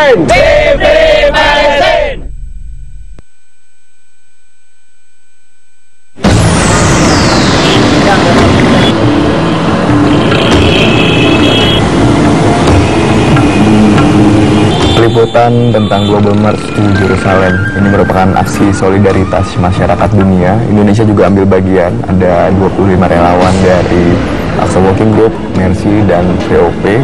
Palestine! We free Palestine! Peliputan tentang Global March to Jerusalem ini merupakan aksi solidaritas masyarakat dunia. Indonesia juga ambil bagian, ada 25 relawan dari Aqsa Walking Group, Mercy, dan VOP.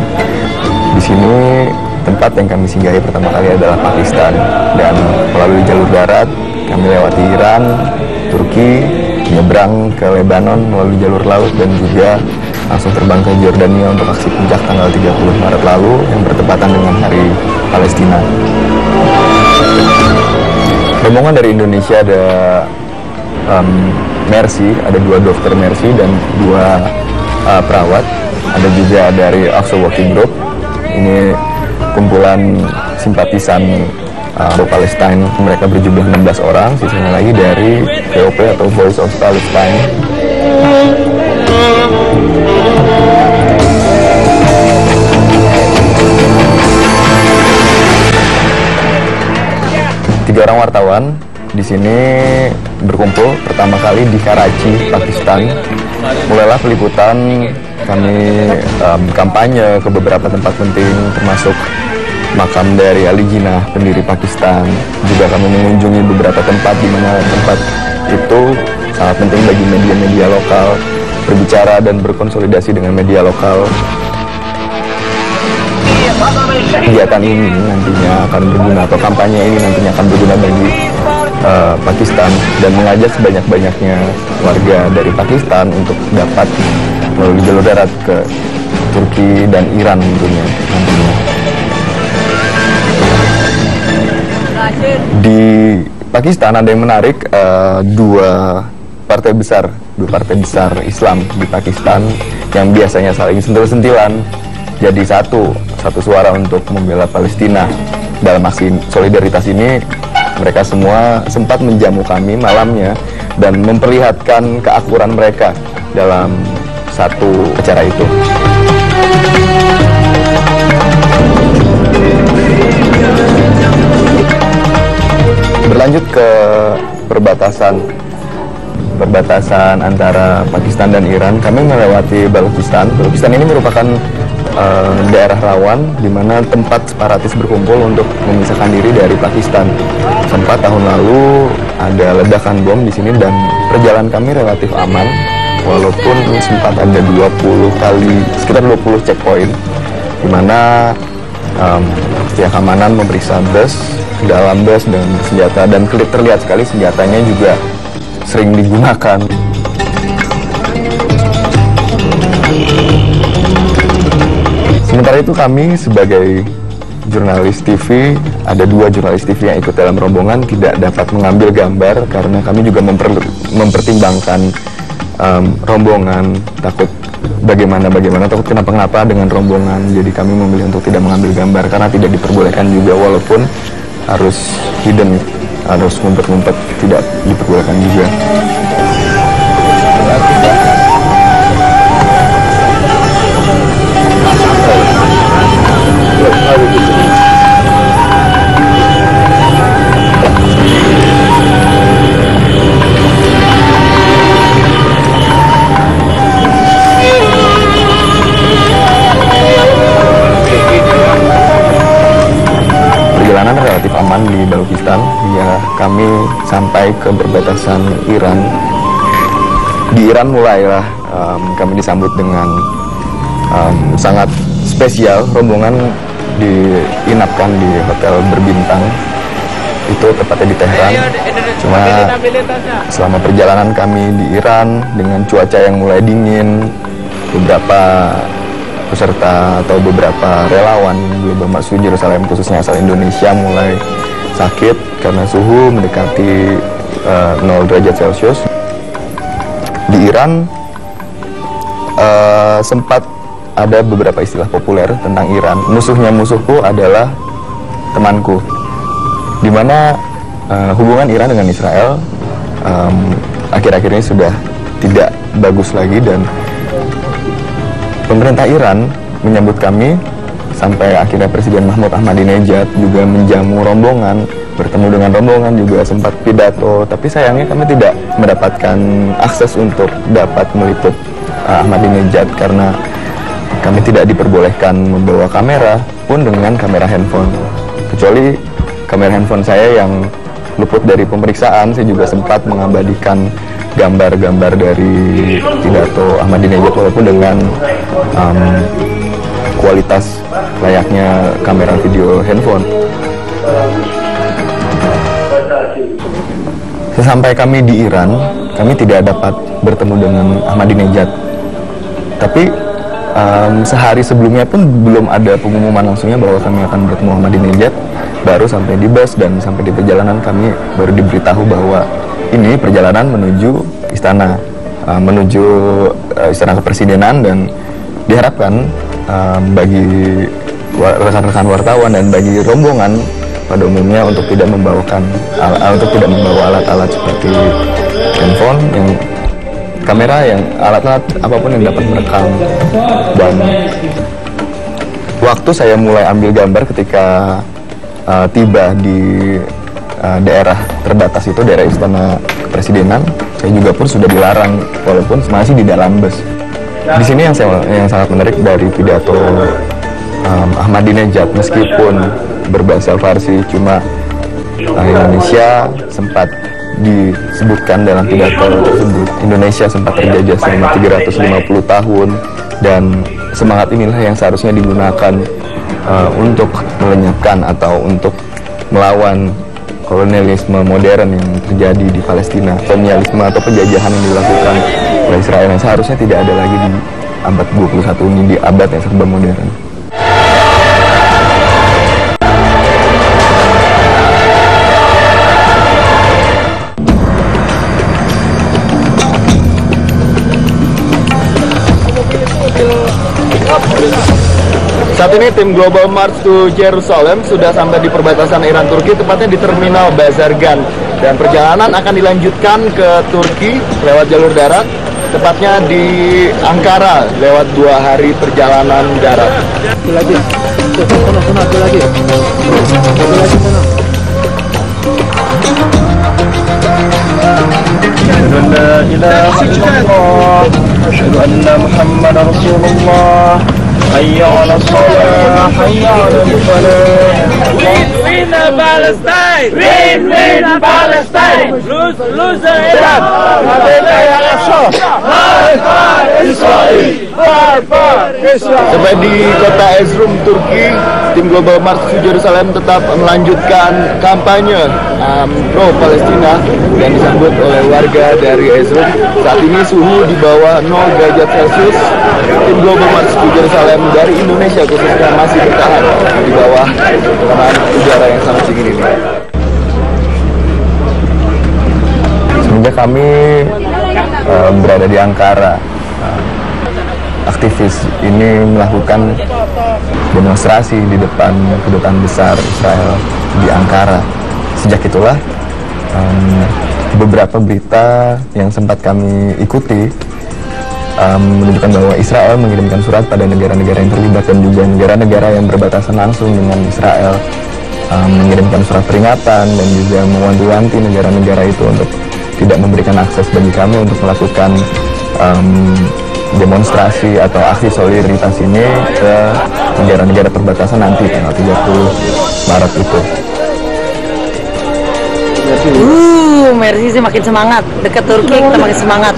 Di sini tempat yang kami singgahi pertama kali adalah Pakistan, dan melalui jalur darat kami lewati Iran, Turki, menyeberang ke Lebanon melalui jalur laut, dan juga langsung terbang ke Jordania untuk aksi puncak tanggal 30 Maret lalu yang bertepatan dengan Hari Palestina. Rombongan dari Indonesia ada Mercy, ada 2 dokter Mercy dan 2 perawat. Ada juga dari Aqsa Walking Group. Ini kumpulan simpatisan Palestine. Mereka berjumlah 16 orang. Sisanya lagi dari VOP atau Voice of Palestine. Tiga orang wartawan di sini berkumpul pertama kali di Karachi, Pakistan. Mulailah peliputan, kami kampanye ke beberapa tempat penting, termasuk makam dari Ali Jinnah, pendiri Pakistan. Juga kami mengunjungi beberapa tempat di mana tempat itu sangat penting bagi media-media lokal, berbicara dan berkonsolidasi dengan media lokal. Kegiatan ini nantinya akan berguna, atau kampanye ini nantinya akan berguna bagi Pakistan, dan mengajak sebanyak-banyaknya warga dari Pakistan untuk dapat melalui jalur darat ke Turki dan Iran tentunya nantinya. Di Pakistan ada yang menarik, dua partai besar Islam di Pakistan yang biasanya saling sentil-sentilan jadi satu suara untuk membela Palestina. Dalam aksi solidaritas ini, mereka semua sempat menjamu kami malamnya dan memperlihatkan keakuran mereka dalam satu acara itu. Berlanjut ke perbatasan antara Pakistan dan Iran, kami melewati Balochistan. Balochistan ini merupakan daerah rawan di mana tempat separatis berkumpul untuk memisahkan diri dari Pakistan. Sempat tahun lalu ada ledakan bom di sini dan perjalanan kami relatif aman, walaupun sempat ada sekitar 20 checkpoint di mana pihak keamanan memeriksa bus, dalam bus dengan senjata, dan terlihat sekali senjatanya juga sering digunakan. Sementara itu kami sebagai jurnalis TV, ada 2 jurnalis TV yang ikut dalam rombongan, tidak dapat mengambil gambar karena kami juga mempertimbangkan rombongan, takut bagaimana takut kenapa dengan rombongan. Jadi kami memilih untuk tidak mengambil gambar karena tidak diperbolehkan juga, walaupun harus hidden, harus ngumpet-ngumpet, tidak diperbolehkan juga. Perjalanan relatif aman di Balochistan hingga kami sampai ke perbatasan Iran. Di Iran mulailah kami disambut dengan sangat spesial. Rombongan diinapkan di hotel berbintang, itu tepatnya di Tehran. Cuma selama perjalanan kami di Iran dengan cuaca yang mulai dingin, beberapa peserta atau beberapa relawan Global March to Jerusalem khususnya asal Indonesia mulai sakit karena suhu mendekati 0 derajat Celcius. Di Iran sempat ada beberapa istilah populer tentang Iran. Musuhnya musuhku adalah temanku, di mana hubungan Iran dengan Israel akhir-akhir ini sudah tidak bagus lagi, dan pemerintah Iran menyambut kami sampai akhirnya Presiden Mahmud Ahmadinejad juga menjamu rombongan, bertemu dengan rombongan, juga sempat pidato, tapi sayangnya kami tidak mendapatkan akses untuk dapat meliput Ahmadinejad karena kami tidak diperbolehkan membawa kamera pun dengan kamera handphone, kecuali kamera handphone saya yang luput dari pemeriksaan. Saya juga sempat mengabadikan gambar-gambar dari pidato Ahmadinejad walaupun dengan kualitas layaknya kamera video handphone. Sesampai kami di Iran, kami tidak dapat bertemu dengan Ahmadinejad. Tapi sehari sebelumnya pun belum ada pengumuman langsungnya bahwa kami akan bertemu Ahmadinejad. Baru sampai di bus dan sampai di perjalanan kami baru diberitahu bahwa ini perjalanan menuju istana, menuju istana kepresidenan, dan diharapkan bagi rekan-rekan wartawan dan bagi rombongan pada umumnya untuk tidak membawa alat-alat seperti handphone, yang kamera, yang alat-alat apapun yang dapat merekam. Dan waktu saya mulai ambil gambar ketika tiba di daerah terbatas itu, daerah istana kepresidenan, saya juga pun sudah dilarang walaupun masih di dalam bus. Di sini yang sangat menarik dari pidato Ahmadinejad, meskipun berbahasa Farsi, cuma Indonesia sempat disebutkan dalam pidato tersebut. Indonesia sempat terjajah selama 350 tahun, dan semangat inilah yang seharusnya digunakan untuk melenyapkan atau untuk melawan kolonialisme modern yang terjadi di Palestina, kolonialisme atau penjajahan yang dilakukan oleh Israel yang seharusnya tidak ada lagi di abad 21 ini, di abad yang serba modern. Saat ini tim Global March to Jerusalem sudah sampai di perbatasan Iran-Turki, tepatnya di Terminal Bazargan. Dan perjalanan akan dilanjutkan ke Turki lewat jalur darat, tepatnya di Ankara lewat 2 hari perjalanan darat. Hayya 'ala shalah, hayya 'ala falah. Win Palestine! Win Palestine! Lose Iran! Sampai di kota Erzurum, Turki, tim Global March to Jerusalem tetap melanjutkan kampanye pro Palestina yang disambut oleh warga dari Erzurum. Saat ini suhu di bawah 0 derajat Celcius. Tim Global March to Jerusalem dari Indonesia khususnya masih bertahan di bawah tekanan udara yang sangat dingin ini. Semenjak kami berada di Ankara, aktivis ini melakukan demonstrasi di depan kedutaan besar Israel di Ankara. Sejak itulah beberapa berita yang sempat kami ikuti menunjukkan bahwa Israel mengirimkan surat pada negara-negara yang terlibat dan juga negara-negara yang berbatasan langsung dengan Israel, mengirimkan surat peringatan dan juga mewanti-wanti negara-negara itu untuk tidak memberikan akses bagi kami untuk melakukan demonstrasi atau aksi solidaritas ini ke negara-negara perbatasan nanti tanggal 30 Maret itu. Mercy sih makin semangat. Dekat Turki kita makin semangat.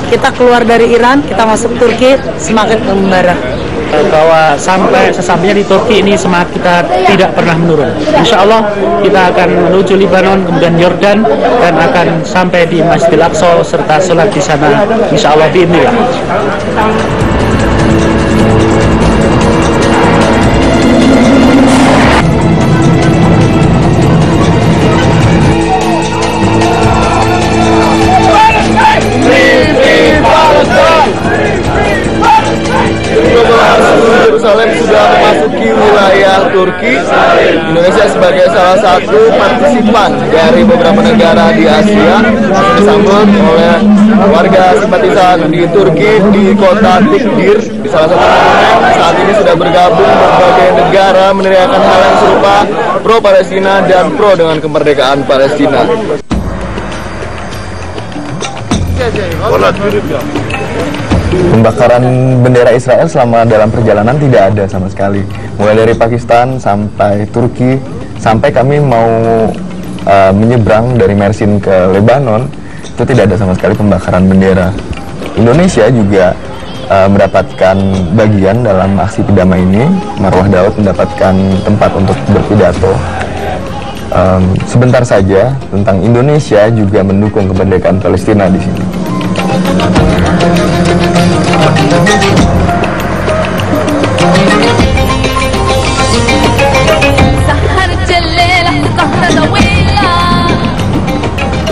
Kita keluar dari Iran, kita masuk Turki, semakin membara. Bahwa sesampainya di Turki ini semangat kita tidak pernah menurun. Insya Allah kita akan menuju Lebanon, kemudian Yordan, dan akan sampai di Masjidil Aqsa serta sholat di sana. Insya Allah bi'idznillah. Yerusalem sudah memasuki wilayah Turki. Indonesia sebagai salah salah satu partisipan dari beberapa negara di Asia, disambut oleh warga simpatisan di Turki di kota Tikdir, di salah satu monumen. Saat ini sudah bergabung berbagai negara meneriakan hal yang serupa, pro Palestina dan pro dengan kemerdekaan Palestina. Pembakaran bendera Israel selama dalam perjalanan tidak ada sama sekali. Mulai dari Pakistan sampai Turki, sampai kami mau menyeberang dari Mersin ke Lebanon, itu tidak ada sama sekali pembakaran bendera. Indonesia juga mendapatkan bagian dalam aksi pidamai ini. Marwah Daud mendapatkan tempat untuk berpidato. Sebentar saja tentang Indonesia juga mendukung kemerdekaan Palestina di sini.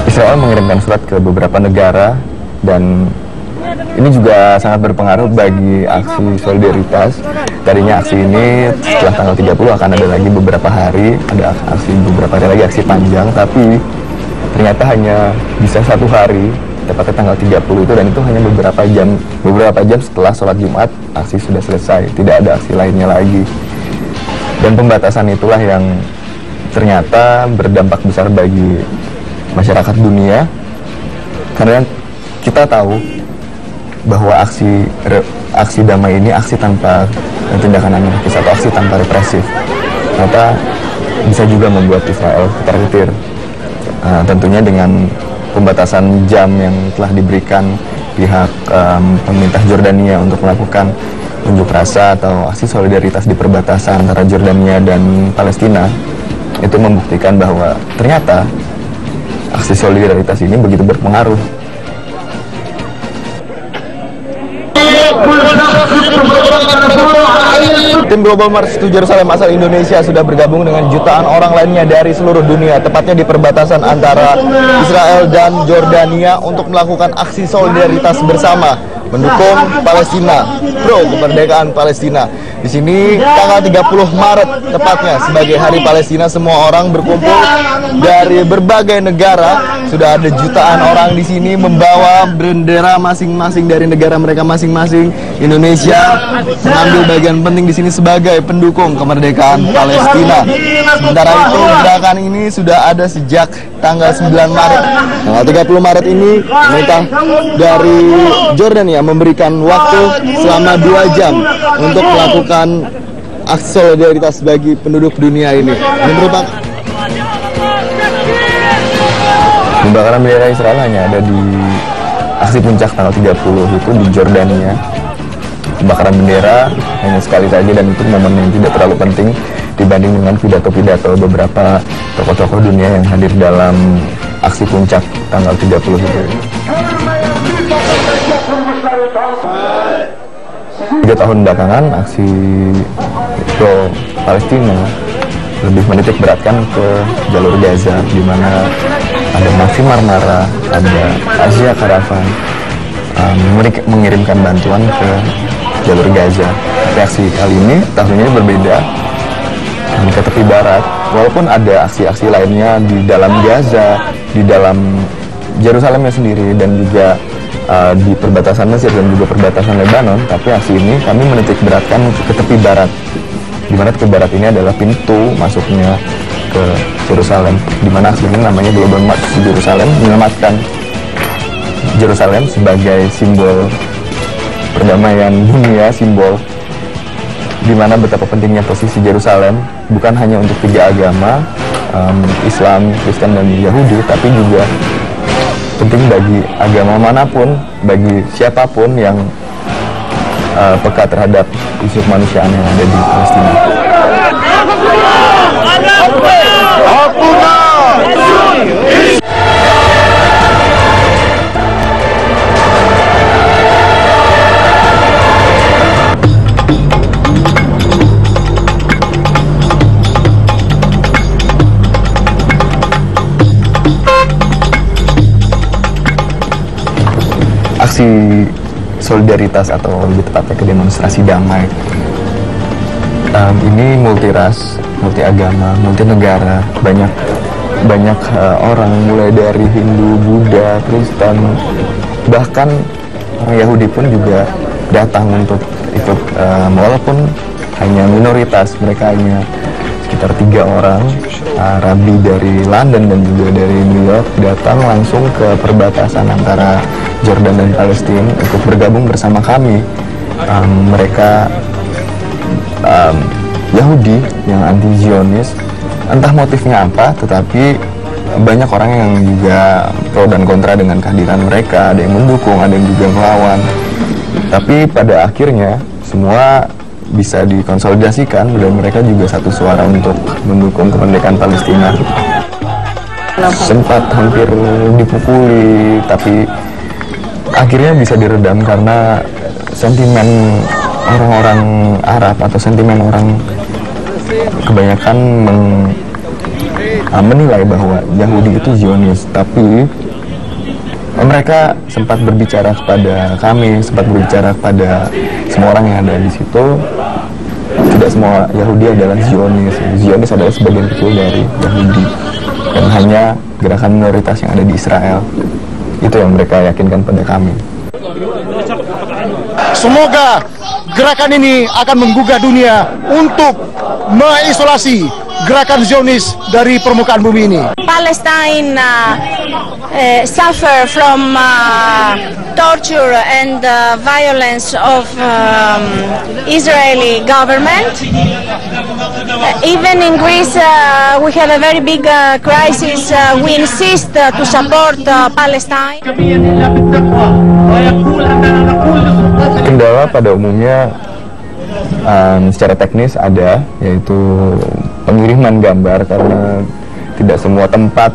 Israel mengirimkan surat ke beberapa negara dan ini juga sangat berpengaruh bagi aksi solidaritas. Tadinya aksi ini setelah tanggal 30 akan ada lagi beberapa hari, ada aksi beberapa hari lagi, aksi panjang, tapi ternyata hanya bisa 1 hari, tepatnya tanggal 30 itu, dan itu hanya beberapa jam setelah sholat Jumat, aksi sudah selesai, tidak ada aksi lainnya lagi. Dan pembatasan itulah yang ternyata berdampak besar bagi masyarakat dunia, karena kita tahu bahwa aksi damai ini aksi tanpa tindakan anarkis atau aksi tanpa represif, ternyata bisa juga membuat Israel ketar-ketir. Tentunya dengan pembatasan jam yang telah diberikan pihak pemerintah Jordania untuk melakukan unjuk rasa atau aksi solidaritas di perbatasan antara Jordania dan Palestina, itu membuktikan bahwa ternyata aksi solidaritas ini begitu berpengaruh. Tim Global March to Jerusalem asal Indonesia sudah bergabung dengan jutaan orang lainnya dari seluruh dunia, tepatnya di perbatasan antara Israel dan Jordania, untuk melakukan aksi solidaritas bersama mendukung Palestina, pro kemerdekaan Palestina. Di sini tanggal 30 Maret tepatnya sebagai Hari Palestina, semua orang berkumpul dari berbagai negara. Sudah ada jutaan orang di sini membawa bendera masing-masing dari negara mereka masing-masing. Indonesia mengambil bagian penting di sini sebagai pendukung kemerdekaan Palestina. Sementara itu gerakan ini sudah ada sejak tanggal 9 Maret. Tanggal 30 Maret ini mereka dari Jordania memberikan waktu selama 2 jam untuk melakukan aksi solidaritas bagi penduduk dunia ini. Ini merupakan pembakaran bendera Israel hanya ada di aksi puncak tanggal 30 itu di Jordania. Pembakaran bendera hanya sekali saja, dan itu momen yang tidak terlalu penting dibanding dengan pidato-pidato beberapa tokoh-tokoh dunia yang hadir dalam aksi puncak tanggal 30 itu. 3 tahun belakangan aksi pro Palestina lebih menitik beratkan ke jalur Gaza, di mana ada Mafi Marmara, ada Asia Caravan mengirimkan bantuan ke jalur Gaza. Aksi kali ini tahun ini berbeda, ke tepi barat. Walaupun ada aksi-aksi lainnya di dalam Gaza, di dalam Yerusalemnya sendiri, dan juga di perbatasan Mesir dan juga perbatasan Lebanon, tapi aksi ini kami menitik beratkan ke tepi barat, di mana tepi barat ini adalah pintu masuknya ke Yerusalem, di mana aksi ini namanya Global March to Jerusalem, menyelamatkan Yerusalem sebagai simbol perdamaian dunia, simbol di mana betapa pentingnya posisi Yerusalem bukan hanya untuk 3 agama, Islam, Kristen, dan Yahudi, tapi juga penting bagi agama manapun, bagi siapapun yang peka terhadap isu kemanusiaan yang ada di Palestina. Aksi solidaritas atau lebih tepatnya ke demonstrasi damai ini multiras, multi agama, multi negara, banyak orang mulai dari Hindu, Buddha, Kristen, bahkan orang Yahudi pun juga datang untuk ikut, walaupun hanya minoritas, mereka hanya sekitar 3 orang, rabi dari London dan juga dari New York datang langsung ke perbatasan antara Jordan dan Palestina untuk bergabung bersama kami. Mereka Yahudi yang anti-Zionis, entah motifnya apa, tetapi banyak orang yang juga pro dan kontra dengan kehadiran mereka, ada yang mendukung, ada yang juga melawan. Tapi pada akhirnya semua bisa dikonsolidasikan dan mereka juga satu suara untuk mendukung kemerdekaan Palestina. Sempat hampir dipukuli, tapi akhirnya bisa diredam karena sentimen orang-orang Arab atau sentimen orang kebanyakan menilai bahwa Yahudi itu Zionis, tapi mereka sempat berbicara kepada kami, sempat berbicara kepada semua orang yang ada di situ. Tidak semua Yahudi adalah Zionis. Zionis adalah sebagian kecil dari Yahudi dan hanya gerakan minoritas yang ada di Israel. Itu yang mereka yakinkan pada kami. Semoga gerakan ini akan menggugah dunia untuk mengisolasi gerakan Zionis dari permukaan bumi ini. Palestine suffer from torture and violence of Israeli government. Even in Greece, we have a very big crisis. We insist to support Palestine. Kendala pada umumnya secara teknis ada, yaitu pengiriman gambar, karena tidak semua tempat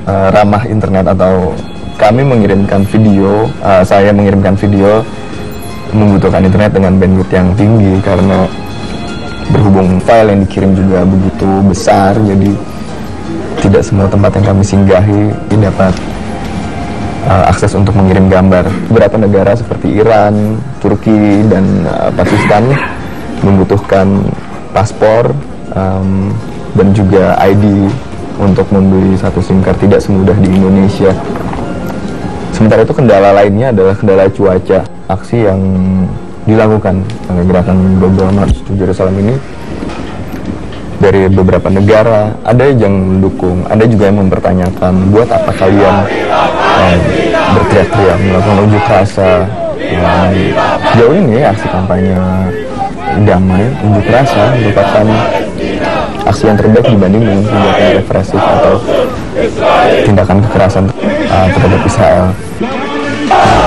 ramah internet, atau kami mengirimkan video, saya mengirimkan video membutuhkan internet dengan bandwidth yang tinggi, karena berhubung file yang dikirim juga begitu besar, jadi tidak semua tempat yang kami singgahi dapat akses untuk mengirim gambar. Beberapa negara seperti Iran, Turki, dan Pakistan membutuhkan paspor dan juga ID untuk membeli satu SIM card, tidak semudah di Indonesia. Sementara itu kendala lainnya adalah kendala cuaca. Aksi yang dilakukan oleh gerakan Global March to Jerusalem ini dari beberapa negara, ada yang mendukung, ada juga yang mempertanyakan, buat apa kalian berteriak-teriak, melakukan unjuk rasa. Jauh ini aksi kampanye damai, unjuk rasa merupakan aksi yang terbaik dibanding dengan tindakan represif atau tindakan kekerasan terhadap Israel.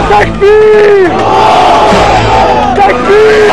Takbir! Takbir!